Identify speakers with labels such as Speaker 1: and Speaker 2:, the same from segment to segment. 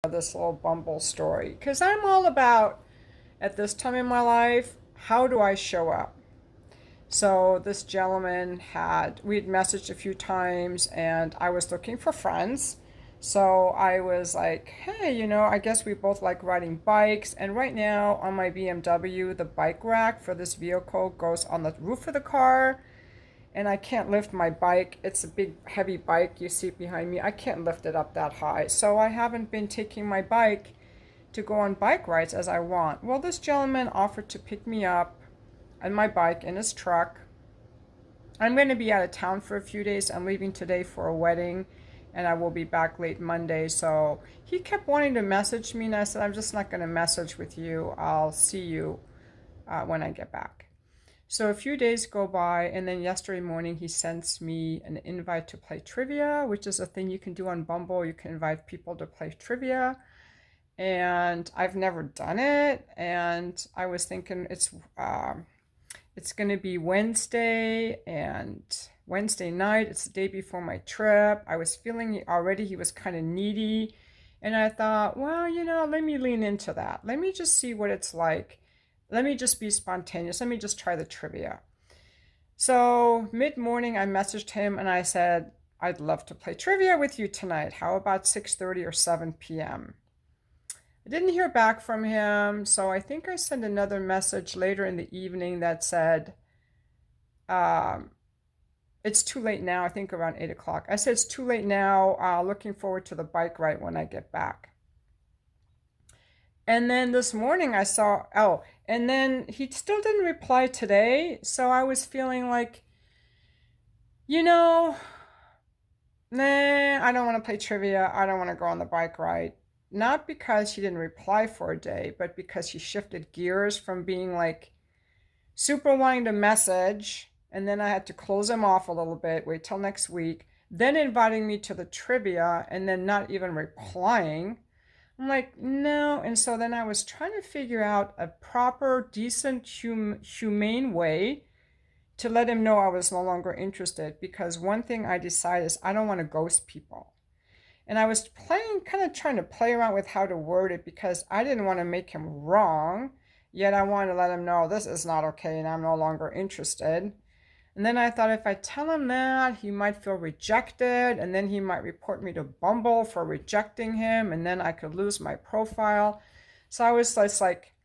Speaker 1: this little Bumble story because I'm all about, at this time in my life, how do I show up? So this gentleman we'd messaged a few times and I was looking for friends. So I was like, hey, I guess we both like riding bikes. And right now on my BMW, the bike rack for this vehicle goes on the roof of the car. And I can't lift my bike. It's a big, heavy bike you see behind me. I can't lift it up that high. So I haven't been taking my bike to go on bike rides as I want. Well, this gentleman offered to pick me up on my bike in his truck. I'm going to be out of town for a few days. I'm leaving today for a wedding and I will be back late Monday. So he kept wanting to message me, and I said, I'm just not going to message with you. I'll see you when I get back. So a few days go by, and then yesterday morning he sends me an invite to play trivia, which is a thing you can do on Bumble. You can invite people to play trivia, and I've never done it. And I was thinking it's going to be Wednesday and Wednesday night. It's the day before my trip. I was feeling he was kind of needy, and I thought, well, let me lean into that. Let me just see what it's like. Let me just be spontaneous. Let me just try the trivia. So mid-morning, I messaged him and I said, I'd love to play trivia with you tonight. How about 6:30 or 7 p.m.? I didn't hear back from him, so I think I sent another message later in the evening that said, um, it's too late now, I think around 8 o'clock. I said, it's too late now. Looking forward to the bike ride when I get back. And then this morning I saw, and then he still didn't reply today. So I was feeling like, you know, nah, I don't want to play trivia. I don't want to go on the bike ride. Not because he didn't reply for a day, but because he shifted gears from being like super wanting to message. And then I had to close him off a little bit, wait till next week, then inviting me to the trivia and then not even replying. I'm like, no. And so then I was trying to figure out a proper, decent, humane way to let him know I was no longer interested. Because one thing I decided is I don't want to ghost people. And I was kind of trying to play around with how to word it because I didn't want to make him wrong. Yet I wanted to let him know this is not okay and I'm no longer interested. And then I thought if I tell him that, he might feel rejected, and then he might report me to Bumble for rejecting him, and then I could lose my profile. So I was just like,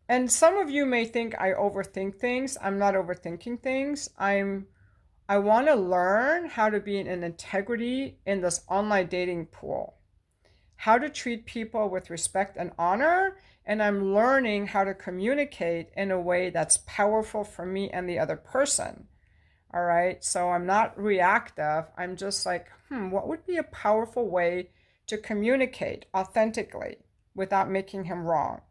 Speaker 1: and some of you may think I overthink things. I'm not overthinking things. I want to learn how to be in integrity in this online dating pool, how to treat people with respect and honor, and I'm learning how to communicate in a way that's powerful for me and the other person. All right, so I'm not reactive. I'm just like, what would be a powerful way to communicate authentically without making him wrong?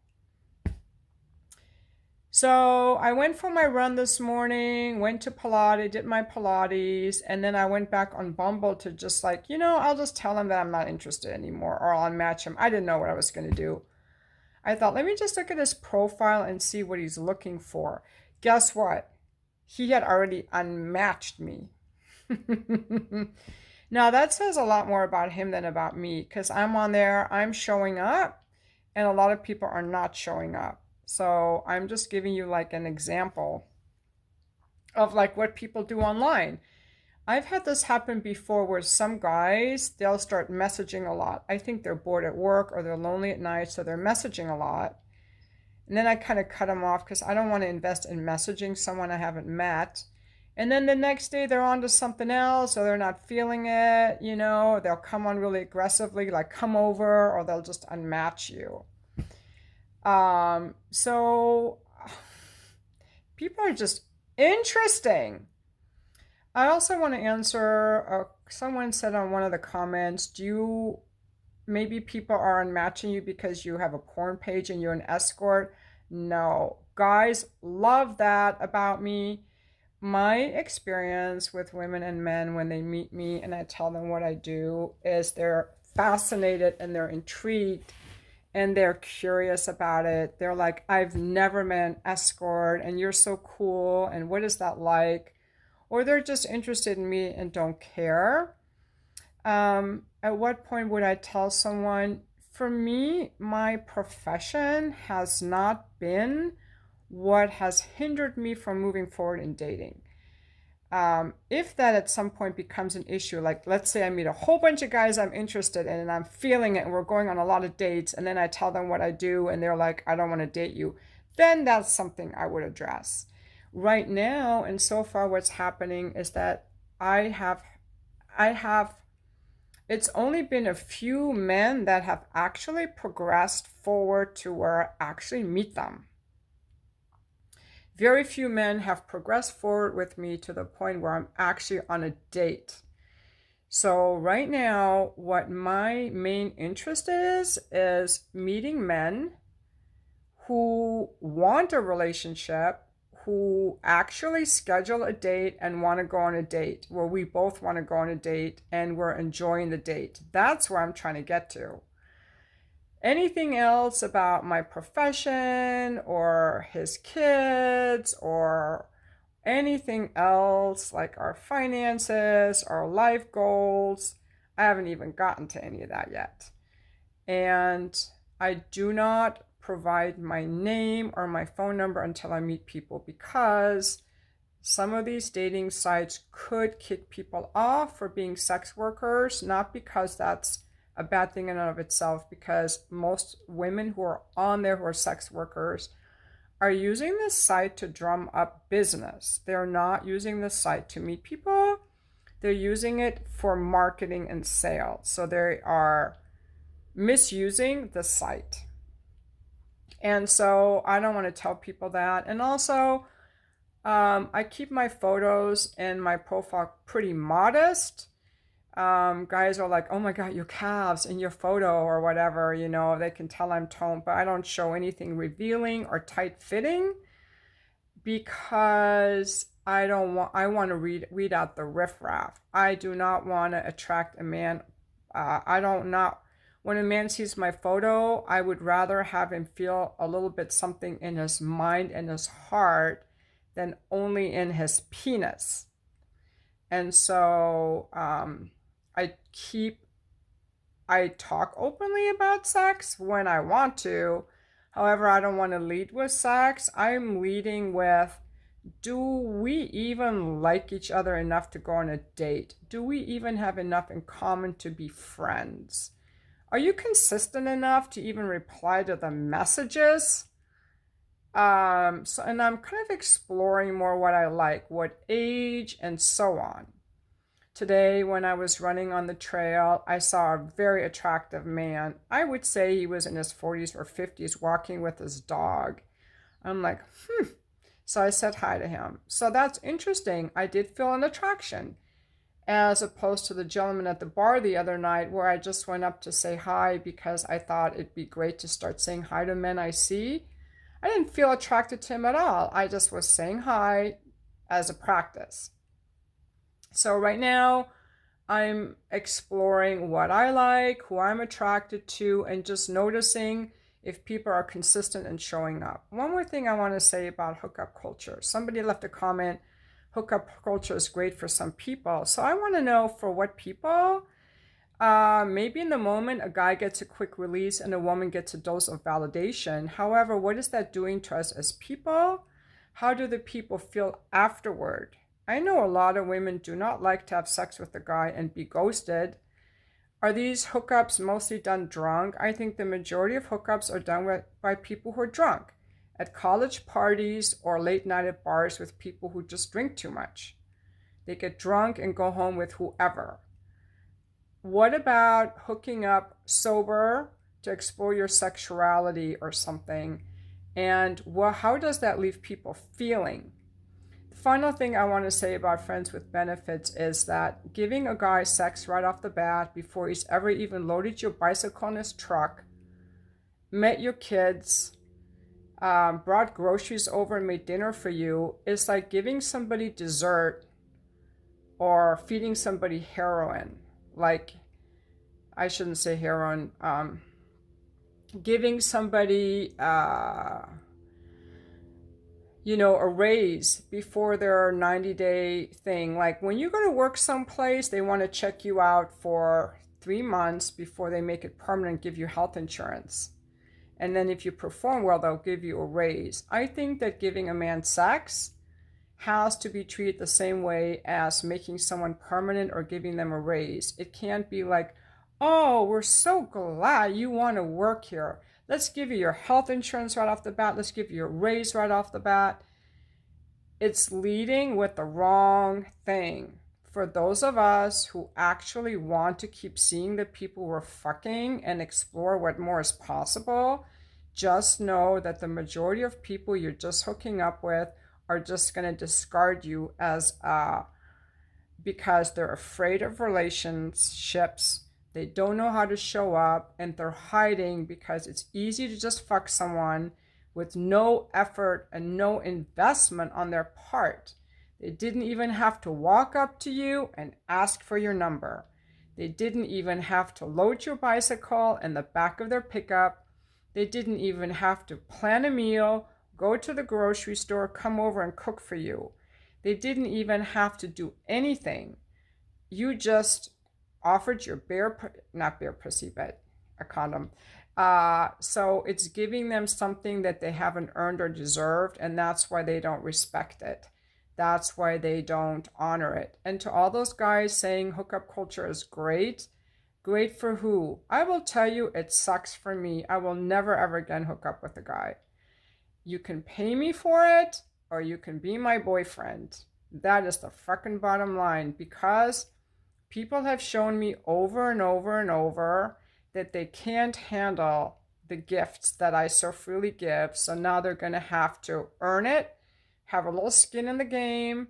Speaker 1: So I went for my run this morning, went to Pilates, did my Pilates, and then I went back on Bumble to just like, I'll just tell him that I'm not interested anymore or I'll unmatch him. I didn't know what I was going to do. I thought, let me just look at his profile and see what he's looking for. Guess what? He had already unmatched me. Now, that says a lot more about him than about me because I'm on there, I'm showing up, and a lot of people are not showing up. So I'm just giving you like an example of like what people do online. I've had this happen before where some guys, they'll start messaging a lot. I think they're bored at work or they're lonely at night, so they're messaging a lot. And then I kind of cut them off because I don't want to invest in messaging someone I haven't met. And then the next day they're on to something else or they're not feeling it, they'll come on really aggressively, like come over, or they'll just unmatch you. So people are just interesting. I also want to answer, someone said on one of the comments, maybe people are unmatching you because you have a porn page and you're an escort? No. Guys love that about me. My experience with women and men when they meet me and I tell them what I do is they're fascinated and they're intrigued and they're curious about it. They're like, I've never met an escort and you're so cool and what is that like? Or they're just interested in me and don't care. at what point would I tell someone? For me, my profession has not been what has hindered me from moving forward in dating. If that at some point becomes an issue, like let's say I meet a whole bunch of guys I'm interested in and I'm feeling it and we're going on a lot of dates, and then I tell them what I do and they're like, I don't want to date you, then that's something I would address. Right now, and so far, what's happening is that I have, it's only been a few men that have actually progressed forward to where I actually meet them. Very few men have progressed forward with me to the point where I'm actually on a date. So right now, what my main interest is meeting men who want a relationship, who actually schedule a date and want to go on a date, where we both want to go on a date and we're enjoying the date. That's where I'm trying to get to. Anything else about my profession or his kids or anything else like our finances, our life goals, I haven't even gotten to any of that yet. And I do not provide my name or my phone number until I meet people, because some of these dating sites could kick people off for being sex workers, not because that's a bad thing in and of itself, because most women who are on there who are sex workers are using this site to drum up business. They're not using the site to meet people. They're using it for marketing and sales. So they are misusing the site. And so I don't want to tell people that. And also, I keep my photos and my profile pretty modest. Guys are like, oh my God, your calves in your photo or whatever, they can tell I'm toned, but I don't show anything revealing or tight fitting, because I want to weed out the riffraff. I do not want to attract a man. When a man sees my photo, I would rather have him feel a little bit something in his mind and his heart than only in his penis. And so, I talk openly about sex when I want to. However, I don't want to lead with sex. I'm leading with, do we even like each other enough to go on a date? Do we even have enough in common to be friends? Are you consistent enough to even reply to the messages? And I'm kind of exploring more what I like, what age, and so on. Today, when I was running on the trail, I saw a very attractive man. I would say he was in his 40s or 50s, walking with his dog. I'm like, So I said hi to him. So that's interesting. I did feel an attraction, as opposed to the gentleman at the bar the other night, where I just went up to say hi because I thought it'd be great to start saying hi to men I see. I didn't feel attracted to him at all. I just was saying hi as a practice. So right now, I'm exploring what I like, who I'm attracted to, and just noticing if people are consistent in showing up. One more thing I want to say about hookup culture. Somebody left a comment, hookup culture is great for some people. So I want to know for what people. Maybe in the moment a guy gets a quick release and a woman gets a dose of validation. However, what is that doing to us as people? How do the people feel afterward? I know a lot of women do not like to have sex with a guy and be ghosted. Are these hookups mostly done drunk? I think the majority of hookups are done by people who are drunk, at college parties or late night at bars with people who just drink too much. They get drunk and go home with whoever. What about hooking up sober to explore your sexuality or something? And how does that leave people feeling? The final thing I want to say about friends with benefits is that giving a guy sex right off the bat before he's ever even loaded your bicycle in his truck, met your kids, brought groceries over and made dinner for you, is like giving somebody dessert or feeding somebody heroin. Like, I shouldn't say heroin, giving somebody, a raise before their 90-day thing. Like when you go to work someplace, they want to check you out for 3 months before they make it permanent, give you health insurance. And then if you perform well, they'll give you a raise. I think that giving a man sex has to be treated the same way as making someone permanent or giving them a raise. It can't be like, oh, we're so glad you want to work here. Let's give you your health insurance right off the bat. Let's give you a raise right off the bat. It's leading with the wrong thing. For those of us who actually want to keep seeing the people we're fucking and explore what more is possible, just know that the majority of people you're just hooking up with are just going to discard you as because they're afraid of relationships. They don't know how to show up, and they're hiding because it's easy to just fuck someone with no effort and no investment on their part. They didn't even have to walk up to you and ask for your number. They didn't even have to load your bicycle in the back of their pickup. They didn't even have to plan a meal, go to the grocery store, come over and cook for you. They didn't even have to do anything. You just offered your not bare pussy, but a condom. So it's giving them something that they haven't earned or deserved, and that's why they don't respect it. That's why they don't honor it. And to all those guys saying hookup culture is great, great for who? I will tell you, it sucks for me. I will never ever again hook up with a guy. You can pay me for it, or you can be my boyfriend. That is the fucking bottom line, because people have shown me over and over and over that they can't handle the gifts that I so freely give. So now they're going to have to earn it, have a little skin in the game,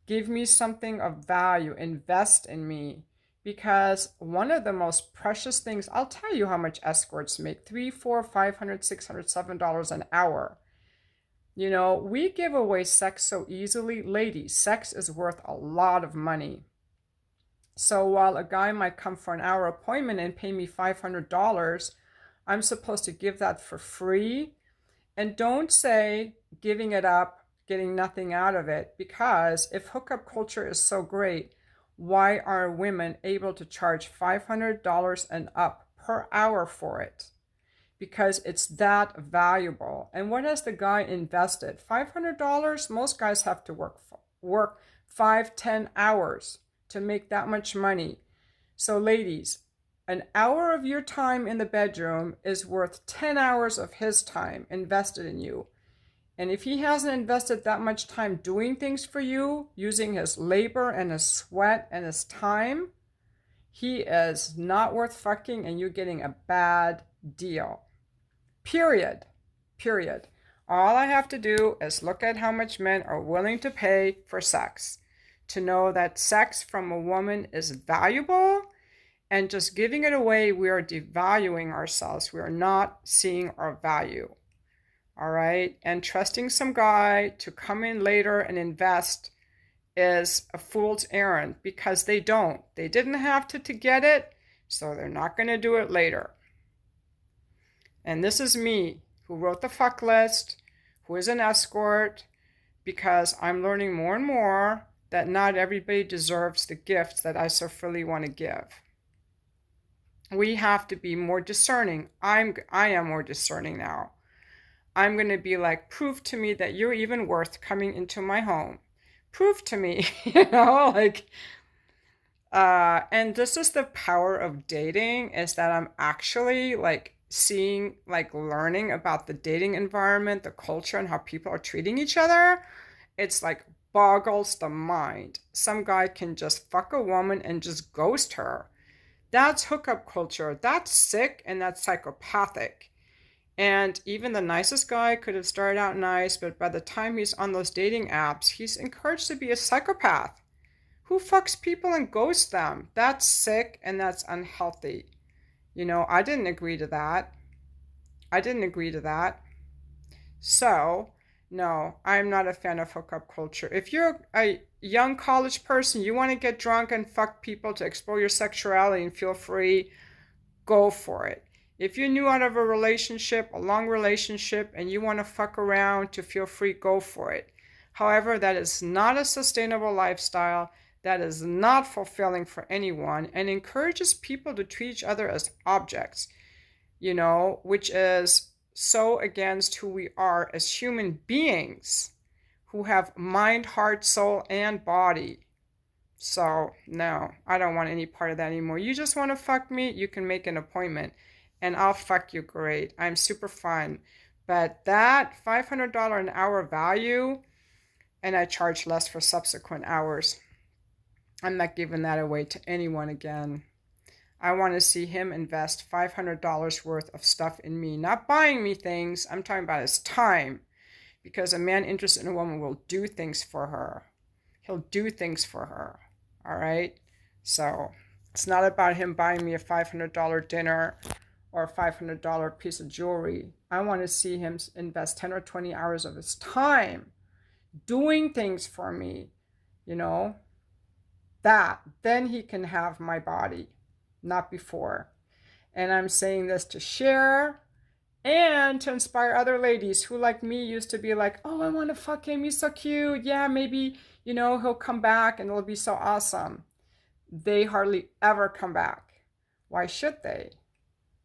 Speaker 1: give me something of value, invest in me. Because one of the most precious things, I'll tell you how much escorts make, $300, $400, $500, $600, $7 an hour. You know, we give away sex so easily. Ladies, sex is worth a lot of money. So while a guy might come for an hour appointment and pay me $500, I'm supposed to give that for free. And don't say giving it up, getting nothing out of it, because if hookup culture is so great, why are women able to charge $500 and up per hour for it? Because it's that valuable. And what has the guy invested? $500? Most guys have to work 5-10 hours to make that much money. So ladies, an hour of your time in the bedroom is worth 10 hours of his time invested in you. And if he hasn't invested that much time doing things for you, using his labor and his sweat and his time, he is not worth fucking, and you're getting a bad deal. Period. All I have to do is look at how much men are willing to pay for sex to know that sex from a woman is valuable, and just giving it away, we are devaluing ourselves. We are not seeing our value. All right. And trusting some guy to come in later and invest is a fool's errand, because they don't. They didn't have to get it, so they're not going to do it later. And this is me, who wrote the fuck list, who is an escort, because I'm learning more and more that not everybody deserves the gifts that I so freely want to give. We have to be more discerning. I am more discerning now. I'm going to be like, prove to me that you're even worth coming into my home. Prove to me, and this is the power of dating, is that I'm actually seeing, learning about the dating environment, the culture, and how people are treating each other. It's boggles the mind. Some guy can just fuck a woman and just ghost her. That's hookup culture. That's sick, and that's psychopathic. And even the nicest guy could have started out nice, but by the time he's on those dating apps, he's encouraged to be a psychopath. Who fucks people and ghosts them? That's sick, and that's unhealthy. I didn't agree to that. So, no, I'm not a fan of hookup culture. If you're a young college person, you want to get drunk and fuck people to explore your sexuality and feel free, go for it. If you're new out of a relationship, a long relationship, and you want to fuck around to feel free, go for it. However, that is not a sustainable lifestyle. that is not fulfilling for anyone and encourages people to treat each other as objects, which is so against who we are as human beings who have mind, heart, soul, and body. So, no, I don't want any part of that anymore. You just want to fuck me? You can make an appointment and I'll fuck you great. I'm super fun. But that $500 an hour value, and I charge less for subsequent hours. I'm not giving that away to anyone again. I want to see him invest $500 worth of stuff in me, not buying me things. I'm talking about his time, because a man interested in a woman will do things for her. He'll do things for her. All right? So it's not about him buying me a $500 dinner or a $500 piece of jewelry. I want to see him invest 10 or 20 hours of his time doing things for me, that. Then he can have my body, not before. And I'm saying this to share and to inspire other ladies who, like me, used to be like, oh, I want to fuck him. He's so cute. Yeah, maybe, he'll come back and it'll be so awesome. They hardly ever come back. Why should they?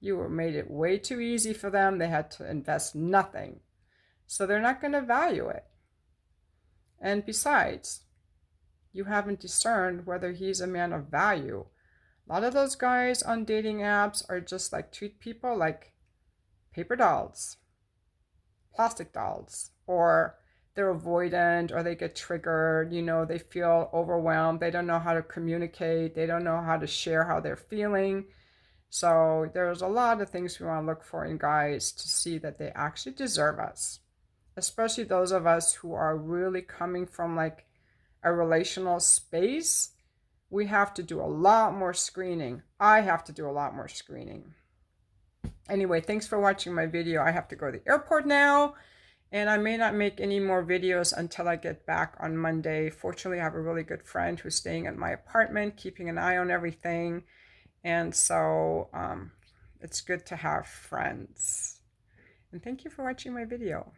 Speaker 1: You made it way too easy for them. They had to invest nothing. So they're not going to value it. And besides, you haven't discerned whether he's a man of value. A lot of those guys on dating apps are just like treat people like paper dolls, plastic dolls, or they're avoidant, or they get triggered, they feel overwhelmed, they don't know how to communicate, they don't know how to share how they're feeling. So there's a lot of things we want to look for in guys to see that they actually deserve us, especially those of us who are really coming from like a relational space. We have to do a lot more screening. I have to do a lot more screening. Anyway, thanks for watching my video. I have to go to the airport now, and I may not make any more videos until I get back on Monday. Fortunately, I have a really good friend who's staying at my apartment, keeping an eye on everything. And so it's good to have friends. And thank you for watching my video.